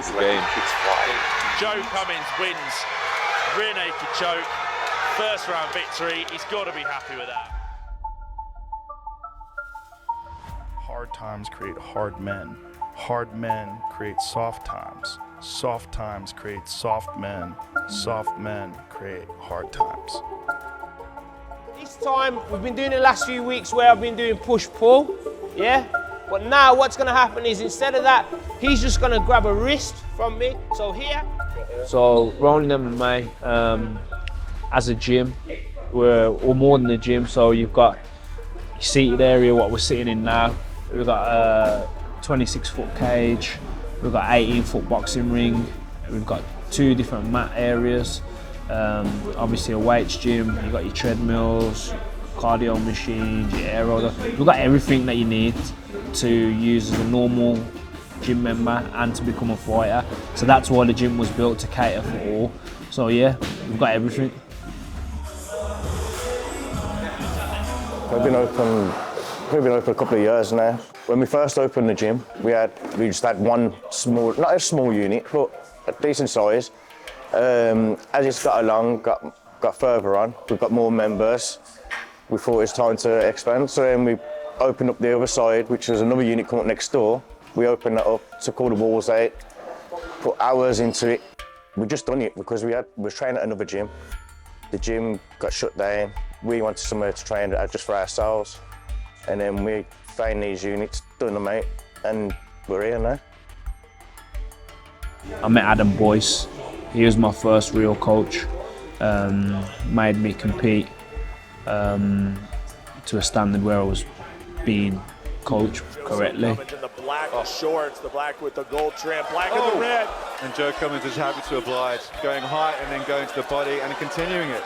It's the game. It's flying. Joe Cummins wins rear naked choke, first round victory. He's got to be happy with that. Hard times create hard men. Hard men create soft times. Soft times create soft men. Soft men create hard times. This time, we've been doing the last few weeks where I've been doing push-pull, yeah? But now what's gonna happen is instead of that, he's just gonna grab a wrist from me. So here. So RONIN MMA, as a gym, we're more than a gym. So you've got your seated area, what we're sitting in now. We've got a 26-foot cage. We've got 18-foot boxing ring. We've got 2 different mat areas. Obviously a weights gym. You've got your treadmills, cardio machines, your aero. We've got everything that you need to use as a normal gym member and to become a fighter. So that's why the gym was built, to cater for all. So yeah, we've got everything. We've been open a couple of years now. When we first opened the gym, we just had one small, not a small unit, but a decent size. As it's got along, got further on, we've got more members. We thought it was time to expand, so then we opened up the other side, which was another unit come up next door. We opened that up, took all the walls out, put hours into it. We just done it because we were training at another gym. The gym got shut down. We wanted somewhere to train just for ourselves. And then we found these units, done them out, and we're here now. I met Adam Boyce. He was my first real coach. Made me compete to a standard where I was being coached correctly. In the black shorts, the black with the gold trim, black and the red. And Joe Cummins is happy to oblige, going high and then going to the body and continuing it.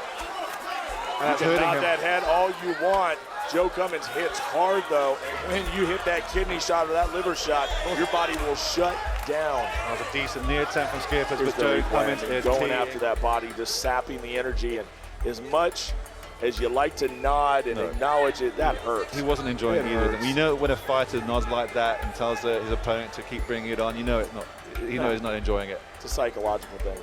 And that's hurting him. That head all you want. Joe Cummins hits hard though. When you hit that kidney shot or that liver shot, your body will shut down. That was a decent near attempt from Skippers, but Joe Cummins is going after that body, just sapping the energy. And as much as you like to nod and acknowledge it, that hurts. He wasn't enjoying either of them. You know when a fighter nods like that and tells his opponent to keep bringing it on, you know he's not enjoying it. It's a psychological thing.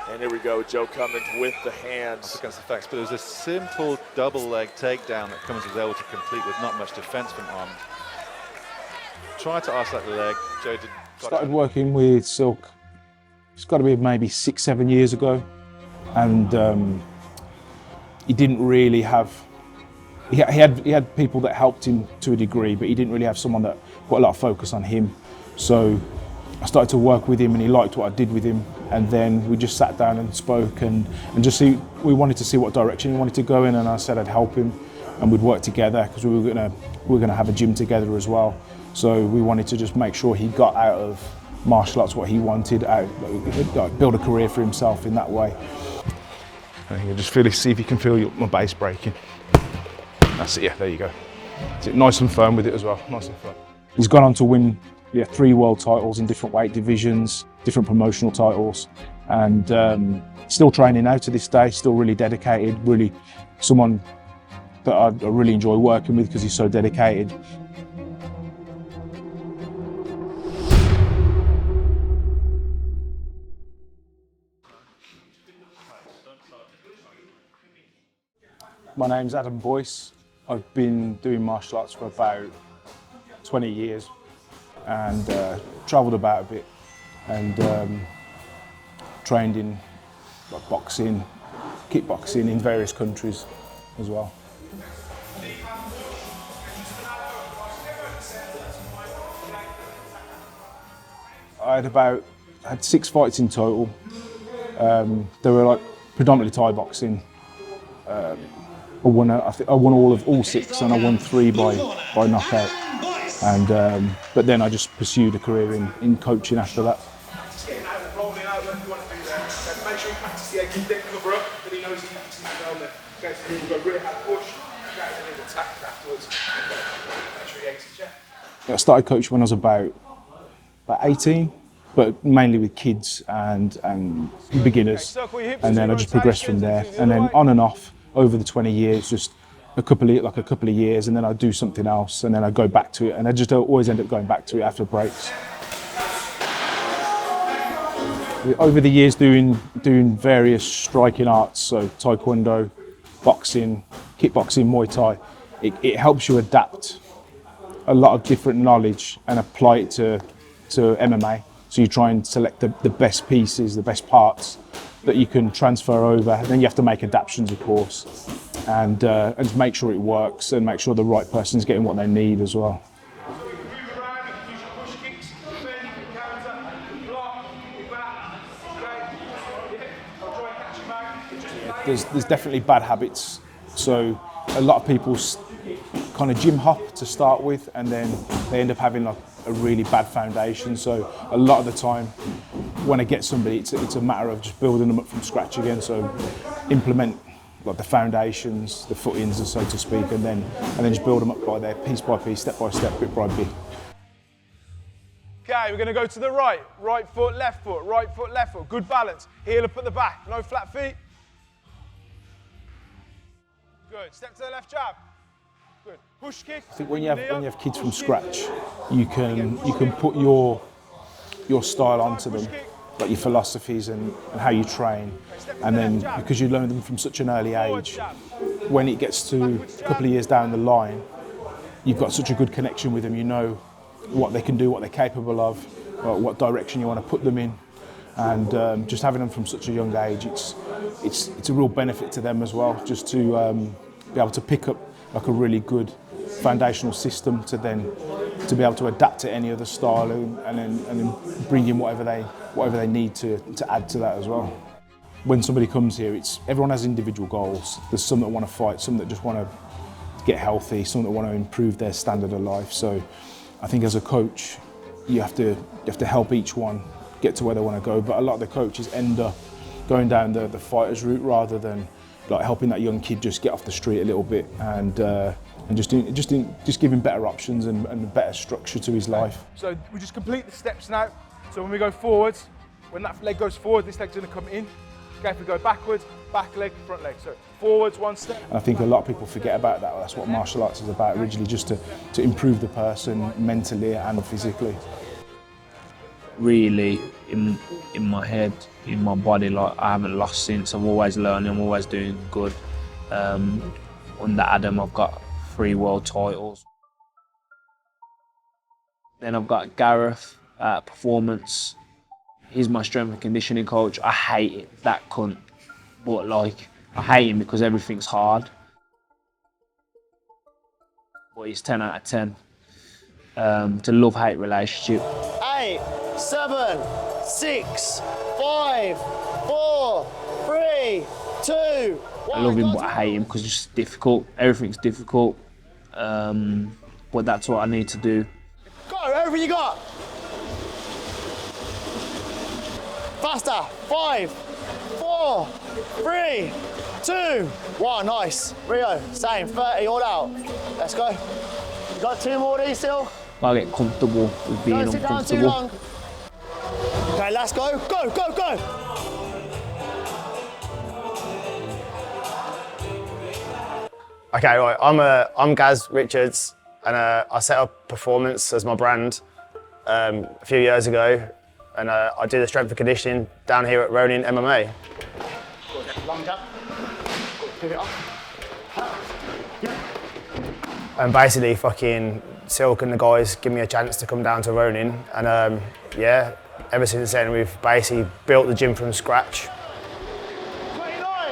And here we go, Joe Cummins with the hands. Against the facts, but it was a simple double leg takedown that Cummins was able to complete with not much defense from Arm. Tried to isolate the leg. Joe did. Started working with Silk, it's got to be maybe 6-7 years ago. And he didn't really have, he had people that helped him to a degree, but he didn't really have someone that put a lot of focus on him. So I started to work with him and he liked what I did with him. And then we just sat down and spoke and just we wanted to see what direction he wanted to go in, and I said I'd help him and we'd work together because we were gonna have a gym together as well. So we wanted to just make sure he got out of martial arts what he wanted, build a career for himself in that way. I think just see if you can feel my base breaking. That's it, yeah, there you go. Nice and firm with it as well, nice and firm. He's gone on to win 3 world titles in different weight divisions, different promotional titles, and still training now to this day, still really dedicated, really someone that I really enjoy working with because he's so dedicated. My name's Adam Boyce. I've been doing martial arts for about 20 years and travelled about a bit and trained in boxing, kickboxing in various countries as well. I had 6 fights in total. They were predominantly Thai boxing. I won all 6 and I won 3 by knockout. And but then I just pursued a career in coaching after that. I started coaching when I was about 18, but mainly with kids and beginners. And then I just progressed from there. And then on and off over the 20 years, just a couple of years, and then I'd do something else, and then I'd go back to it, and I just always end up going back to it after breaks. Over the years doing various striking arts, so taekwondo, boxing, kickboxing, Muay Thai, it helps you adapt a lot of different knowledge and apply it to MMA. So you try and select the best pieces, the best parts that you can transfer over. And then you have to make adaptations, of course, and make sure it works and make sure the right person's getting what they need as well. There's definitely bad habits. So a lot of people kind of gym hop to start with, and then they end up having like a really bad foundation. So a lot of the time when I get somebody, it's a matter of just building them up from scratch again. So implement like the foundations, the footings, so to speak, and then just build them up by piece, step by step, bit by bit. Okay, we're going to go to the right. Right foot, left foot, right foot, left foot. Good balance. Heel up at the back. No flat feet. Good. Step to the left jab. Good. Push kick. I think when you have kids from scratch, you can put your style onto them, like your philosophies and how you train, and then because you learn them from such an early age, when it gets to a couple of years down the line, you've got such a good connection with them. You know what they can do, what they're capable of, what direction you want to put them in, and just having them from such a young age, it's a real benefit to them as well, just to be able to pick up like a really good foundational system to be able to adapt to any other style and then bring in whatever they need to add to that as well. When somebody comes here, everyone has individual goals. There's some that want to fight, some that just want to get healthy, some that want to improve their standard of life. So I think as a coach, you have to help each one get to where they want to go. But a lot of the coaches end up going down the fighter's route rather than like helping that young kid just get off the street a little bit and just giving better options and a better structure to his life. So we just complete the steps now. So when we go forwards, when that leg goes forward, this leg's going to come in. Okay, if we go backwards, back leg, front leg. So forwards, one step. And I think a lot of people forget about that. That's what martial arts is about originally, just to improve the person mentally and physically. Really, in my head, in my body, like I haven't lost since. I'm always learning, I'm always doing good. Under Adam, I've got 3 world titles. Then I've got Gareth at Performance. He's my strength and conditioning coach. I hate it, that cunt. But like, I hate him because everything's hard. But he's 10 out of 10. It's a love-hate relationship. 8, 7, 6, 5, 4, 3, 2, 1. I love him, but I hate him because it's just difficult. Everything's difficult. But that's what I need to do. Go, everything you got. Faster. 5, 4, 3, 2, 1. Nice. Rio, same. 30, all out. Let's go. You got 2 more of these still? I get comfortable with being Don't sit down too uncomfortable. long. Okay, let's go. Go, go, go. Okay, right. I'm Gaz Richards, and I set up Performance as my brand a few years ago, and I do the strength and conditioning down here at RONIN MMA. Long jump. Pick it up. And basically, fucking Silk and the guys give me a chance to come down to RONIN, and yeah, ever since then we've basically built the gym from scratch. 29.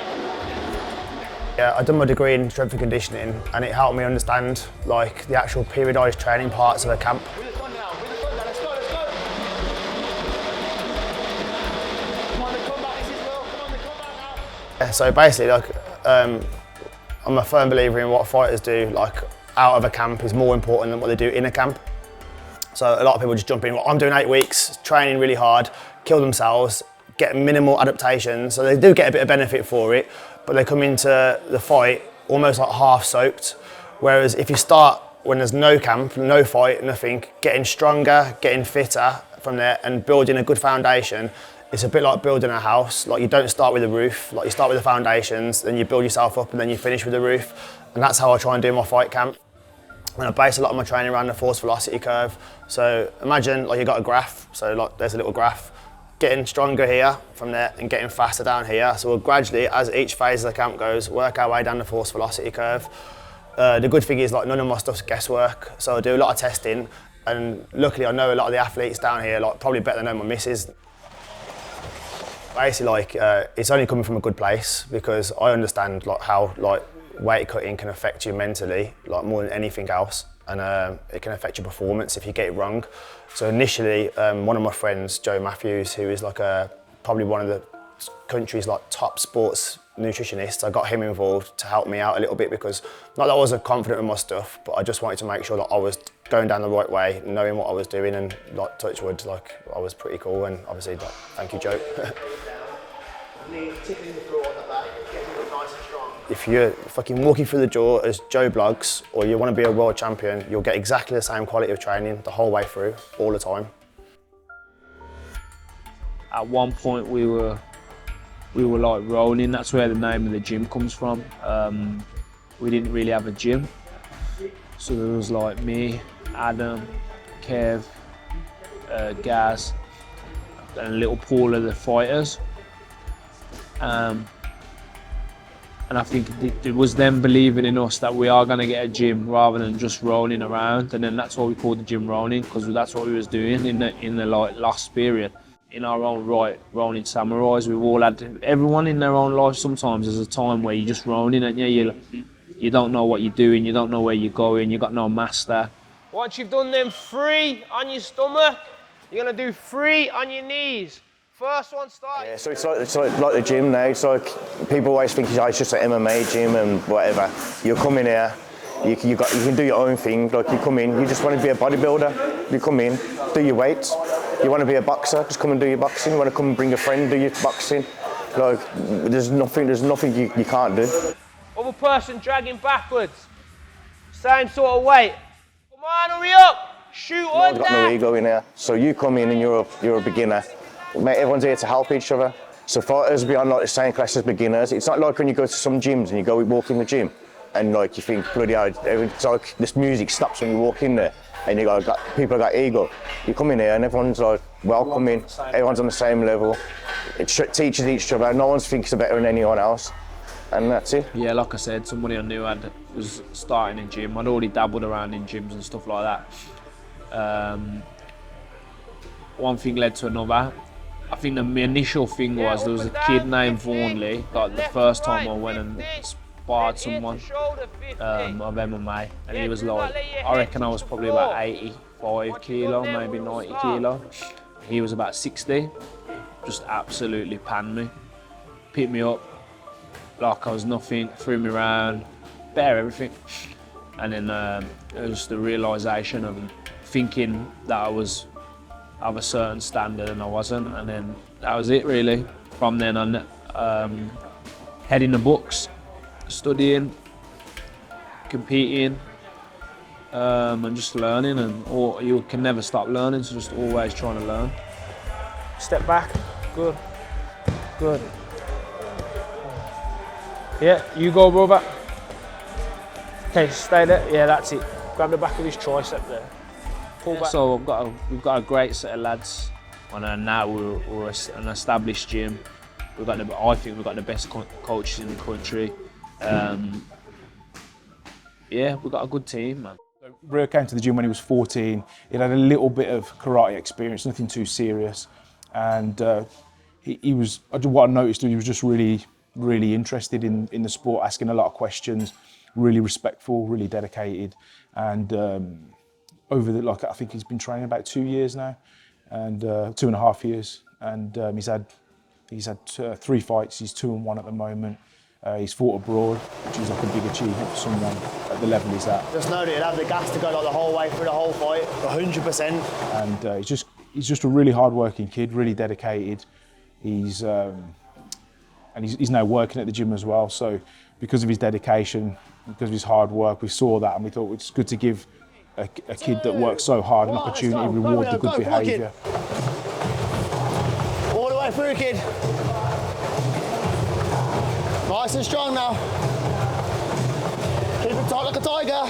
Yeah, I've done my degree in strength and conditioning, and it helped me understand like the actual periodised training parts of a camp. Let's go, let's go. Come on, the comeback, this is well. Come on, the comeback now. Yeah, so basically, like, I'm a firm believer in what fighters do, like, out of a camp is more important than what they do in a camp. So a lot of people just jump in, well, I'm doing 8 weeks, training really hard, kill themselves, get minimal adaptations. So they do get a bit of benefit for it, but they come into the fight almost like half soaked. Whereas if you start when there's no camp, no fight, nothing, getting stronger, getting fitter from there and building a good foundation, it's a bit like building a house. Like, you don't start with the roof, like you start with the foundations, then you build yourself up and then you finish with the roof. And that's how I try and do my fight camp. And I base a lot of my training around the force velocity curve. So imagine like you got a graph, so like there's a little graph. getting stronger here from there and getting faster down here. So we'll gradually, as each phase of the camp goes, work our way down the force velocity curve. The good thing is like none of my stuff's guesswork, so I do a lot of testing, and luckily I know a lot of the athletes down here, like probably better than I know my missus. Basically, like it's only coming from a good place because I understand like how like weight cutting can affect you mentally, like more than anything else, and it can affect your performance if you get it wrong. So initially, one of my friends, Joe Matthews, who is like probably one of the country's like top sports nutritionists, I got him involved to help me out a little bit because not that I wasn't confident in my stuff, but I just wanted to make sure that I was going down the right way, knowing what I was doing, and like touch wood, like I was pretty cool, and obviously like, thank you, Joe. If you're fucking walking through the door as Joe Bloggs, or you want to be a world champion, you'll get exactly the same quality of training the whole way through, all the time. At one point we were like RONIN, that's where the name of the gym comes from. We didn't really have a gym. So there was like me, Adam, Kev, Gaz, and a little pool of the fighters. And I think it was them believing in us that we are going to get a gym rather than just rolling around. And then that's why we called the gym RONIN, because that's what we was doing in the like last period. In our own right, RONIN samurais, we've all had, everyone in their own life sometimes there's a time where you're just RONIN and you don't know what you're doing, you don't know where you're going, you got no master. Once you've done them 3 on your stomach, you're gonna do 3 on your knees. First one starts. Yeah, so it's like the gym now. It's like people always think it's just an MMA gym and whatever. You come in here, you can do your own thing. Like you come in, you just want to be a bodybuilder. You come in, do your weights. You want to be a boxer, just come and do your boxing. You want to come and bring a friend, do your boxing. Like there's nothing you can't do. Other person dragging backwards, same sort of weight. Come on, hurry up, shoot on that. I've got no ego in here. So you come in and you're a beginner. Mate, everyone's here to help each other. So fighters be on like the same class as beginners. It's not like when you go to some gyms and you walk in the gym and like you think bloody hell, it's like this music stops when you walk in there and people got ego. You come in here and everyone's like welcoming, everyone's on the same level. It teaches each other, no one thinks better than anyone else. And that's it. Yeah, like I said, somebody I knew was starting in gym. I'd already dabbled around in gyms and stuff like that. One thing led to another. I think the initial thing was there was a kid named Vaughanley, like the first time I went and sparred someone of MMA, and he was like, I reckon I was probably about 85 kilo, maybe 90 kilo. He was about 60, just absolutely panned me, picked me up like I was nothing, threw me around, bare everything. And then it was the realisation of thinking that I was of a certain standard and I wasn't, and then that was it really. From then on, head in the books, studying, competing, and just learning, and you can never stop learning, so just always trying to learn. Step back, good, good. Yeah, you go, brother. Okay, stay there, yeah, that's it. Grab the back of his tricep there. Pull back. So we've got a great set of lads, and now we're an established gym. I think we've got the best coaches in the country. Yeah, we've got a good team, man. So Rio came to the gym when he was 14. He had a little bit of karate experience, nothing too serious, and he was. What I noticed, he was just really interested in the sport, asking a lot of questions, really respectful, really dedicated, and. I think he's been training about 2 years now, and 2.5 years, and he's had 3 fights. He's 2-1 at the moment. He's fought abroad, which is like a big achievement for someone at the level he's at. Just know that he'll have the gas to go like the whole way through the whole fight, 100%. And he's just a really hard-working kid, really dedicated. He's now working at the gym as well. So because of his dedication, because of his hard work, we saw that and we thought it's good to give a kid that works so hard an opportunity, reward the good behaviour. All the way through, kid. Nice and strong now. Keep it tight like a tiger.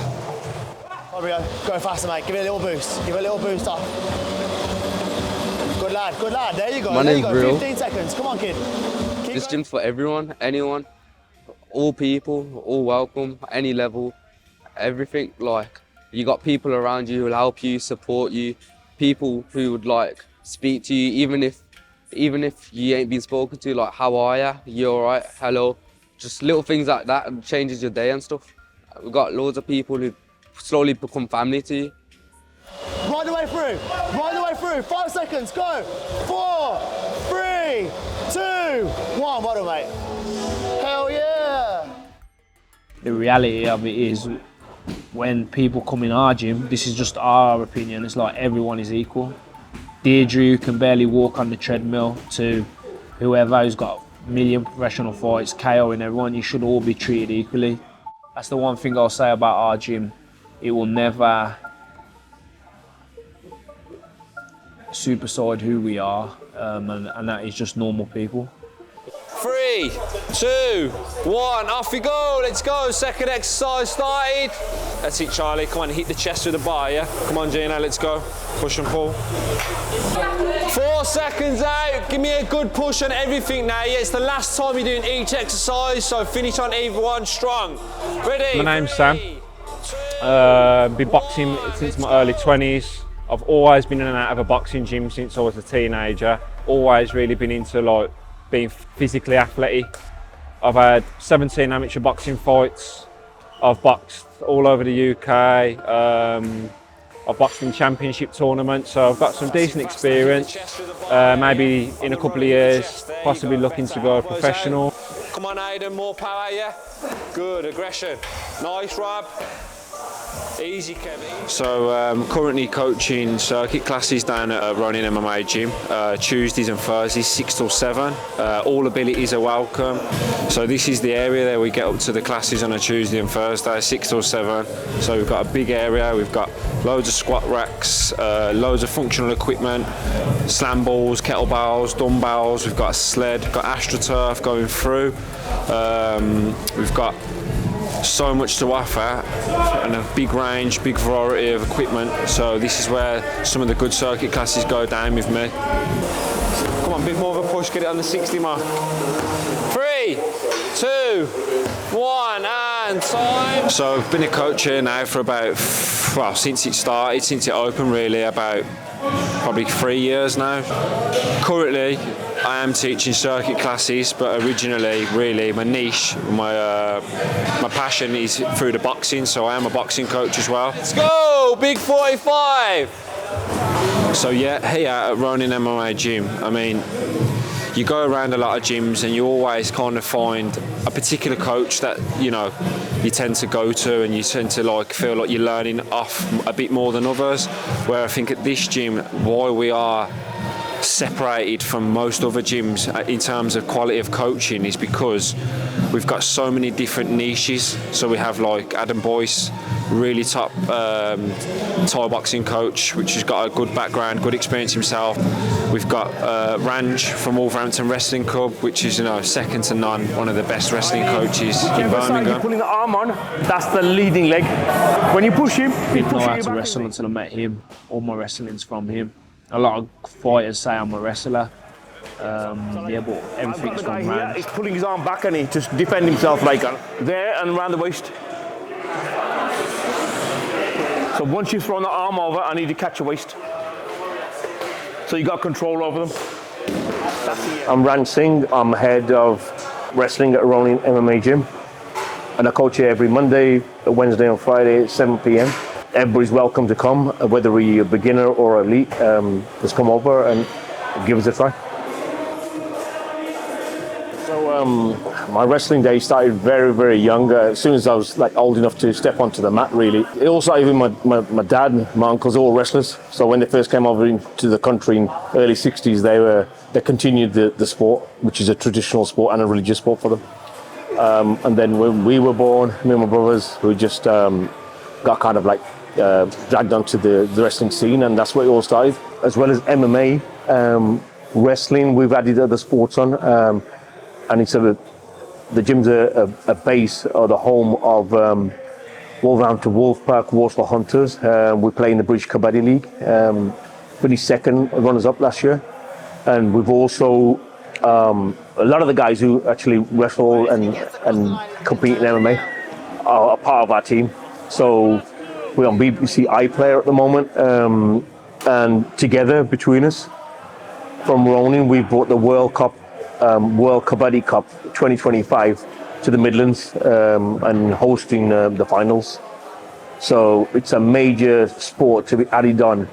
There we go. Go faster, mate. Give it a little boost. Give it a little boost up. Good lad, good lad. There you go. My there you name's go. Real. 15 seconds. Come on, kid. This gym's for everyone, anyone, all people, all welcome, any level, everything. Like, you got people around you who'll help you, support you, people who would like speak to you, even if you ain't been spoken to, like, how are ya? You alright? Hello? Just little things like that and changes your day and stuff. We've got loads of people who slowly become family to you. Right the way through. Right the way through. 5 seconds. Go. 4, 3, 2, 1. Well done, mate. Hell yeah. The reality of it is, when people come in our gym, this is just our opinion, it's like everyone is equal. Deirdre, who can barely walk on the treadmill, to whoever who's got a million professional fights, KO and everyone, you should all be treated equally. That's the one thing I'll say about our gym. It will never supersede who we are, and that is just normal people. 3, 2, 1, off we go, let's go. Second exercise started. That's it, Charlie, come on, hit the chest with the bar, yeah? Come on, Gino, let's go. Push and pull. 4 seconds out, give me a good push on everything now, yeah? It's the last time you're doing each exercise, so finish on either one strong. Ready? My name's Sam. Been boxing since my early 20s. I've always been in and out of a boxing gym since I was a teenager. Always really been into like being physically athletic. I've had 17 amateur boxing fights. I've boxed all over the UK. I've boxed in championship tournaments, so I've got some decent experience. Maybe in a couple of years, possibly looking to go professional. Come on, Aidan, more power, yeah? Good, aggression. Nice, Rob. Easy, Kevin. So currently coaching circuit classes down at RONIN MMA gym, Tuesdays and Thursdays, 6 till 7. All abilities are welcome. So this is the area that we get up to the classes on a Tuesday and Thursday, 6 till 7. So we've got a big area, we've got loads of squat racks, loads of functional equipment, slam balls, kettlebells, dumbbells, we've got a sled, we've got AstroTurf going through. We've got so much to offer and a big range, big variety of equipment. So this is where some of the good circuit classes go down with me. Come on, a bit more of a push, get it on the 60 mark. 3, 2, 1, and time. So I've been a coach here now for about, well, since it started, since it opened really, about probably 3 years now. Currently, I am teaching circuit classes, but originally, really, my niche, my passion is through the boxing, so I am a boxing coach as well. Let's go, big 45! So yeah, here at RONIN MMA gym, I mean, you go around a lot of gyms and you always kind of find a particular coach that, you know, you tend to go to and you tend to like feel like you're learning off a bit more than others, where I think at this gym, why we are separated from most other gyms in terms of quality of coaching is because we've got so many different niches. So we have like Adam Boyce, really top Thai boxing coach, which has got a good background, good experience himself. We've got Ranj from Wolverhampton Wrestling Club, which is, you know, second to none, one of the best wrestling coaches in Birmingham. You're putting the arm on, that's the leading leg. When you push him, I didn't know how to wrestle until I met him. All my wrestling's from him. A lot of fighters say I'm a wrestler. Yeah, but everything's from Ranj. He's pulling his arm back and he just defend himself like there and around the waist. So once you've thrown the arm over, I need to catch your waist. So you got control over them. I'm Ranj Singh. I'm head of wrestling at RONIN MMA gym, and I coach here every Monday, Wednesday, and Friday at 7 p.m. Everybody's welcome to come, whether you're a beginner or elite. Just come over and give us a try. So my wrestling day started very, very young. As soon as I was like old enough to step onto the mat, really. It also, even my dad and my uncles are all wrestlers. So when they first came over into the country in early 60s, they continued the sport, which is a traditional sport and a religious sport for them. And then when we were born, me and my brothers, we just got kind of like dragged onto the wrestling scene, and that's where it all started. As well as MMA, wrestling, we've added other sports on, and it's the gym's a base or the home of Wolverhampton Wolfpack, Warsaw Hunters. We play in the British Kabaddi League. Finished second runners up last year. and we've also a lot of the guys who actually wrestle and compete in MMA are a part of our team. So we're on BBC iPlayer at the moment, and together between us from RONIN, we brought the World Kabaddi Cup 2025 to the Midlands and hosting the finals. So it's a major sport to be added on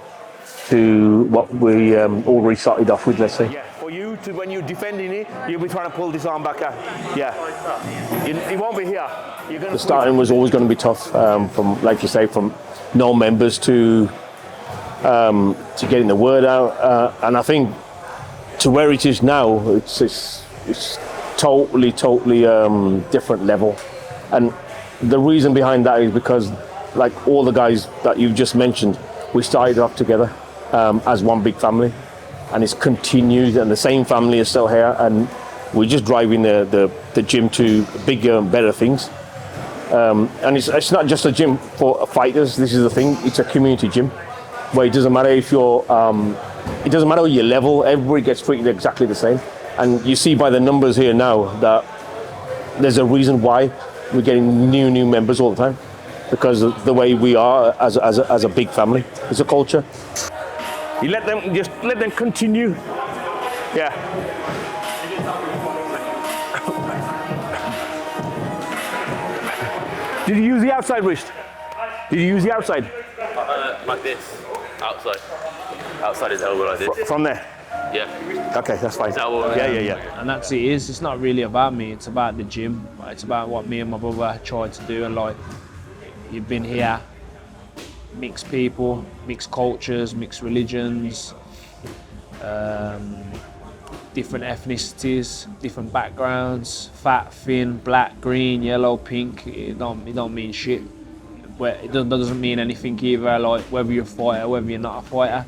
to what we already started off with, let's say. Yeah, for you to, when you're defending it, you'll be trying to pull this arm back out. Yeah, it won't be here. The starting was always going to be tough, from, like you say, from no members to getting the word out, and I think to where it is now, it's totally different level. And the reason behind that is because, like all the guys that you've just mentioned, we started off together as one big family, and it's continued, and the same family is still here, and we're just driving the gym to bigger and better things. And it's not just a gym for fighters. This is the thing, it's a community gym where it doesn't matter if you're it doesn't matter your level, everybody gets treated exactly the same. And you see by the numbers here now that there's a reason why we're getting new members all the time, because of the way we are as a big family. It's a culture. You let them continue. Yeah. Did you use the outside wrist? Did you use the outside? Like this, outside. Outside his elbow like this. From there? Yeah. Okay, that's fine. Yeah. And that's it is. It's not really about me. It's about the gym. It's about what me and my brother tried to do. And like, you've been here, mixed people, mixed cultures, mixed religions, different ethnicities, different backgrounds, fat, thin, black, green, yellow, pink. It don't mean shit. It doesn't mean anything either. Like whether you're a fighter, whether you're not a fighter.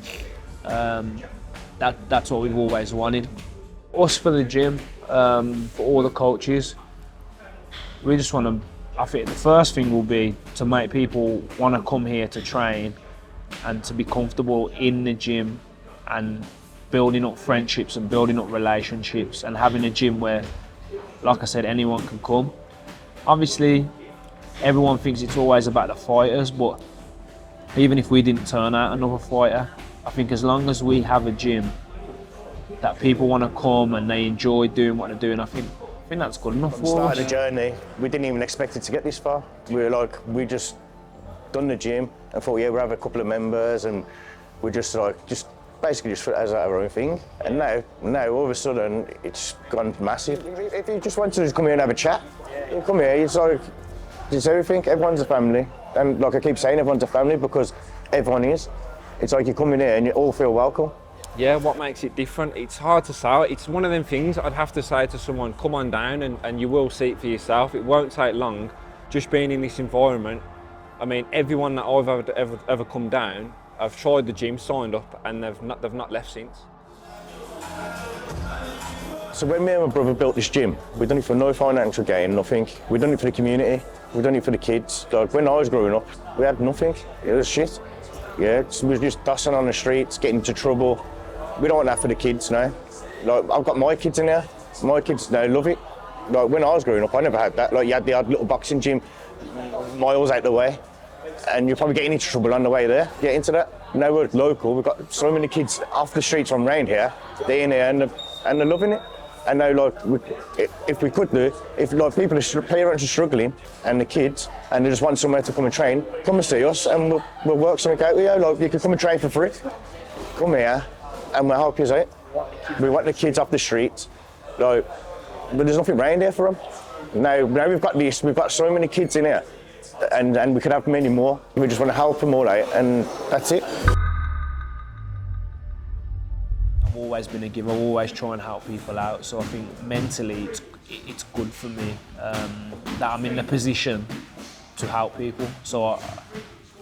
That's what we've always wanted. Us for the gym, for all the coaches, we just want to. I think the first thing will be to make people want to come here to train and to be comfortable in the gym and building up friendships and building up relationships and having a gym where, like I said, anyone can come. Obviously, everyone thinks it's always about the fighters, but even if we didn't turn out another fighter, I think as long as we have a gym that people want to come and they enjoy doing what they're doing, I think that's good enough for us. Started the journey, we didn't even expect it to get this far. We just done the gym and thought, yeah, we'll have a couple of members, and we just basically as our own thing. And now all of a sudden it's gone massive. If you just want to just come here and have a chat, you come here. It's like it's everything. Everyone's a family, and like I keep saying, everyone's a family because everyone is. It's like you come in here and you all feel welcome. Yeah, what makes it different? It's hard to sell. It's one of them things I'd have to say to someone, come on down and you will see it for yourself. It won't take long. Just being in this environment, I mean, everyone that I've ever come down, I've tried the gym, signed up, and they've not left since. So when me and my brother built this gym, we done it for no financial gain, nothing. We done it for the community, we done it for the kids. Like when I was growing up, we had nothing. It was shit. Yeah, we was just dusting on the streets, getting into trouble. We don't want that for the kids now. Like I've got my kids in here. My kids now love it. Like when I was growing up, I never had that. Like you had the odd little boxing gym miles out the way, and you're probably getting into trouble on the way there. Get into that. Now we're local. We've got so many kids off the streets from round here. They're in here and they're loving it. And now, like, if we could do, if like parents are struggling and the kids, and they just want somewhere to come and train, come and see us, and we'll work something out with you. Like you can come and train for free. Come here, and we'll help you out. We want the kids off the streets, like, but there's nothing round here for them. Now we've got this. We've got so many kids in here, and we could have many more. We just want to help them all out, and that's it. I've always been a giver. I always try and help people out. So I think mentally, it's good for me that I'm in a position to help people. So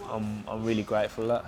I'm really grateful for that.